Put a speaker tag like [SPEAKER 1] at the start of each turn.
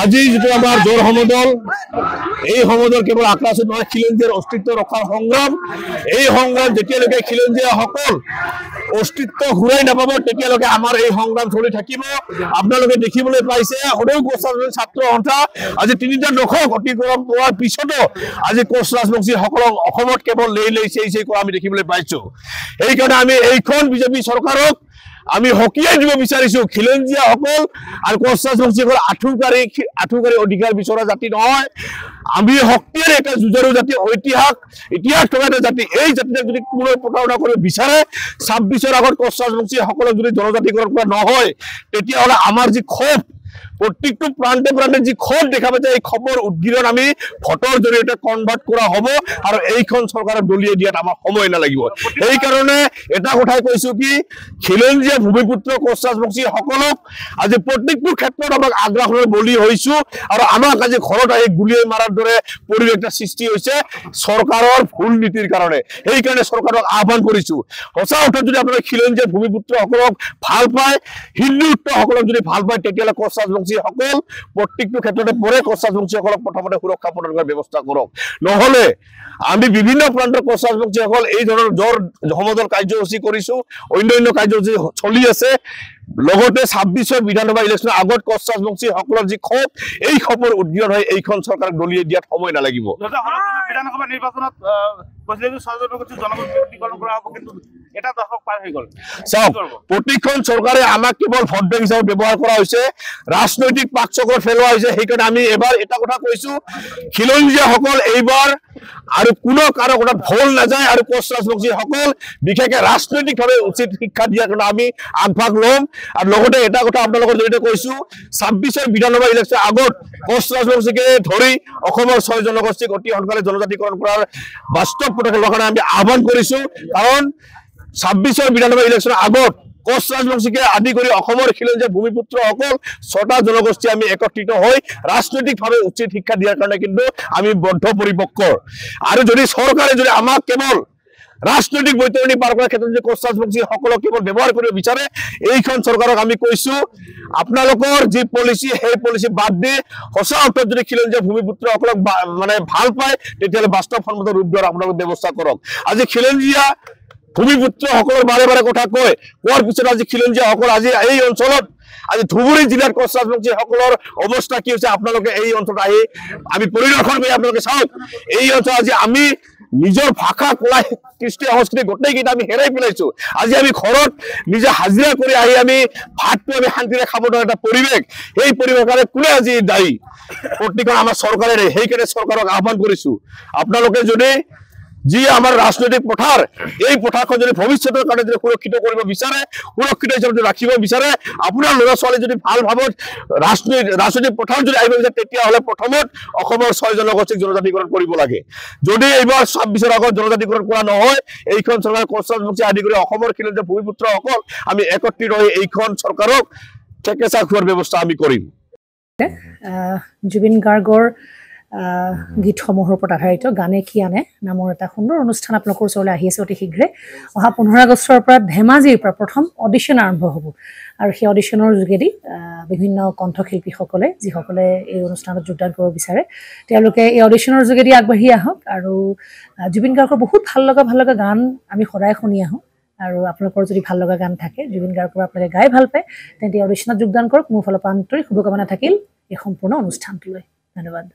[SPEAKER 1] আজি যেটো আমাৰ জোৰ সমদল এই সমদল কেৱল আক্ৰাসত নহয় খিলঞ্জীয়াৰ অস্তিত্ব ৰক্ষাৰ সংগ্ৰাম এই সংগ্ৰাম যেতিয়ালৈকে খিলঞ্জীয়া সকল অস্তিত্ব ঘূৰাই নাপাব তেতিয়ালৈকে আমাৰ এই সংগ্ৰাম চলি থাকিব আপোনালোকে দেখিবলৈ পাইছে সদৌ কোচ ৰাজবংশী ছাত্ৰ সন্থা আজি ৩টা দশক অতিক্ৰম কৰাৰ পিছতো আজি কোচ ৰাজবংশী সকলক অসমত কেৱল লেই কৰা আমি দেখিবলৈ পাইছো এইকাৰণে আমি এইখন বিজেপি চৰকাৰক আমি হকিয়াই দিব বিচাৰিছো খিলঞ্জীয়া সকল আৰু কোচ ৰাজবংশী সকল আঠুকাৰী অধিকাৰ বিচৰা জাতি নহয় আমি শক্তিৰ এটা যুঁজাৰু জাতি ইতিহাস থকা এটা জাতি এই জাতিক যদি কোনো প্ৰতাৰণা কৰিব বিচাৰে 26ৰ আগত কোচ ৰাজবংশী সকলক যদি জনজাতিকৰণ কৰা নহয় তেতিয়াহ'লে আমাৰ যি ক্ষোভ প্ৰত্যেকটো প্ৰান্তে প্ৰান্তে যি ক্ষোভ দেখা পাইছে এই খবৰ উদ্গীৰণ আমি ভোটৰ জৰিয়তে কনভাৰ্ট কৰা হ'ব আৰু এইখন চৰকাৰক দলিয়াই দিয়াত আমাৰ সময় নালাগিব এই কাৰণে এটা কথাই কৈছো কি খিলঞ্জীয়া ভূমিপুত্ৰ কোচ ৰাজবংশী সকলক আজি প্ৰত্যেকটো ক্ষেত্ৰত আমাক আগ্ৰাসনৰ বলি হৈছো আৰু আমাক আজি ঘৰত আহি গুলিয়াই মাৰাৰ দৰে পৰিৱেশ এটা সৃষ্টি হৈছে চৰকাৰৰ ভুল নীতিৰ কাৰণে এই কাৰণে চৰকাৰক আহ্বান কৰিছো সঁচা অৰ্থত যদি আপোনালোকে খিলঞ্জীয়া ভূমিপুত্ৰ সকলক ভাল পায় হিন্দুত্ব সকলক যদি ভাল পায় তেতিয়াহ'লে কোচ ৰাজবংশী সকল প্ৰত্যেকটো ক্ষেত্ৰতে পৰে কোচ ৰাজবংশী সকলক প্ৰথমতে সুৰক্ষা প্ৰদান কৰাৰ ব্যৱস্থা কৰক নহলে আমি বিভিন্ন প্ৰান্তৰ কোচ ৰাজবংশী সকল এই ধৰণৰ জোৰ সমদল কাৰ্যসূচী কৰিছো অন্যান্য কাৰ্যসূচী চলি আছে লগতে 26ৰ বিধানসভা ইলেকশ্যনৰ আগত কোচ ৰাজবংশী সকলৰ যি ক্ষোভ এই খবৰ উদ্গীৰণ হৈ এইখন চৰকাৰক দলিয়াই দিয়াত সময় নালাগিব
[SPEAKER 2] বিধানসভা নিৰ্বাচনত জনগণকৰণ কৰা হ'ব কিন্তু এটা দশক পাৰ হৈ গ'ল
[SPEAKER 1] চাওক প্ৰতিখন চৰকাৰে আমাক কেৱল ভোট বেংক হিচাপে ব্যৱহাৰ কৰা হৈছে ৰাজনৈতিক পাকচক্ৰত পেলোৱা হৈছে সেইকাৰণে আমি এবাৰ এটা কথা কৈছো খিলঞ্জীয়া সকল এইবাৰ আৰু কোনো কাৰো কথা ভুল নাযায় আৰু কোচ ৰাজবংশী সকল বিশেষকৈ ৰাজনৈতিকভাৱে উচিত শিক্ষা দিয়াৰ কাৰণে আমি আগভাগ ল'ম আৰু লগতে এটা কথা আপোনালোকৰ জৰিয়তে কৈছো 26ৰ বিধানসভা ইলেকশ্যনৰ আগত কোচ ৰাজবংশীকে ধৰি অসমৰ 6 জনগোষ্ঠীক অতি সোনকালে জনজাতিকৰণ কৰাৰ বাস্তৱ পদক্ষেপ লোৱাৰ কাৰণে আমি আহ্বান কৰিছো কাৰণ 26ৰ বিধানসভা ইলেকশ্যনৰ আগত কোচ ৰাজবংশীকে আদি কৰি অসমৰ খিলঞ্জীয়া ভূমিপুত্ৰ সকল 6টা জনগোষ্ঠী আমি একত্ৰিত হৈ ৰাজনৈতিকভাৱে উচিত শিক্ষা দিয়াৰ কাৰণে কিন্তু আমি বদ্ধপৰিপক্ক আৰু যদি চৰকাৰে যদি আমাক কেৱল ৰাজনৈতিক বৈতৰণি পাৰ কৰাৰ ক্ষেত্ৰত যদি কোচ ৰাজবংশী সকলক কেৱল ব্যৱহাৰ কৰিব বিচাৰে এইখন চৰকাৰক আমি কৈছো আপোনালোকৰ যি পলিচি সেই পলিচি বাদ দি সঁচা অৰ্থত যদি খিলঞ্জীয়া ভূমিপুত্ৰ সকলক মানে ভাল পায় তেতিয়াহ'লে বাস্তৱসন্মত ৰূপ দিয়াৰ আপোনালোকে ব্যৱস্থা কৰক আজি খিলঞ্জীয়া ভূমিপুত্ৰ সকলৰ বাৰে বাৰে কথা কয় কোৱাৰ পিছত আজি খিলঞ্জীয়া সকল আজি এই অঞ্চলত আজি ধুবুৰী জিলাৰ কোচ ৰাজবংশী সকলৰ অৱস্থা কি হৈছে আপোনালোকে এই অঞ্চলত আহি আমি পৰিদৰ্শন কৰি আপোনালোকে চাওক এই অঞ্চল আজি আমি নিজৰ ভাষা কলা কৃষ্টি সংস্কৃতি গোটেইকেইটা আমি হেৰাই পেলাইছো আজি আমি ঘৰত নিজে হাজিৰা কৰি আহি আমি ভাতটো আমি শান্তিৰে খাব নোৱাৰা এটা পৰিৱেশ এই পৰিৱেশৰে কোনে আজি দায়ী প্ৰতিখন আমাৰ চৰকাৰে সেইকাৰণে চৰকাৰক আহ্বান কৰিছো আপোনালোকে যদি যি আমাৰ ৰাজনৈতিক পথাৰ এই পথাৰখন যদি ভৱিষ্যতৰ কাৰণে যদি সুৰক্ষিত কৰিব বিচাৰে সুৰক্ষিত হিচাপে ৰাখিব বিচাৰে আপোনাৰ ল'ৰা ছোৱালী যদি ভাল ভাৱত ৰাজনৈতিক পথাৰ যদি আহিব বিচাৰে তেতিয়াহ'লে প্ৰথমত অসমৰ 6 জনগোষ্ঠীক জনজাতিকৰণ কৰিব লাগে যদি এইবাৰ 26ৰ আগত জনজাতিকৰণ কৰা নহয় এইখন চৰকাৰ কোচ ৰাজবংশী আদি কৰি অসমৰ খিলঞ্জীয়া ভূমিপুত্ৰ সকল আমি একত্ৰিত হৈ এইখন চৰকাৰক ঠেকেচা খোৱাৰ ব্যৱস্থা আমি কৰিম
[SPEAKER 3] জুবিন গাৰ্গৰ গীতসমূহৰ ওপৰত আধাৰিত গানে কি আনে নামৰ এটা সুন্দৰ অনুষ্ঠান আপোনালোকৰ ওচৰলৈ আহি আছে অতি শীঘ্ৰে অহা 15 আগষ্টৰ পৰা ধেমাজিৰ পৰা প্ৰথম অডিশ্যন আৰম্ভ হ'ব আৰু সেই অডিশ্যনৰ যোগেদি বিভিন্ন কণ্ঠশিল্পীসকলে যিসকলে এই অনুষ্ঠানত যোগদান কৰিব বিচাৰে তেওঁলোকে এই অডিশ্যনৰ যোগেদি আগবাঢ়ি আহক আৰু জুবিন গাৰ্গৰ বহুত ভাল লগা গান আমি সদায় শুনি আহোঁ আৰু আপোনালোকৰ যদি ভাল লগা গান থাকে জুবিন গাৰ্গৰ আপোনালোকে গাই ভাল পায় তেন্তে অডিশ্যনত যোগদান কৰক মোৰ ফালৰ পৰা আন্তৰিক শুভকামনা থাকিল এই সম্পূৰ্ণ অনুষ্ঠানটোলৈ ধন্যবাদ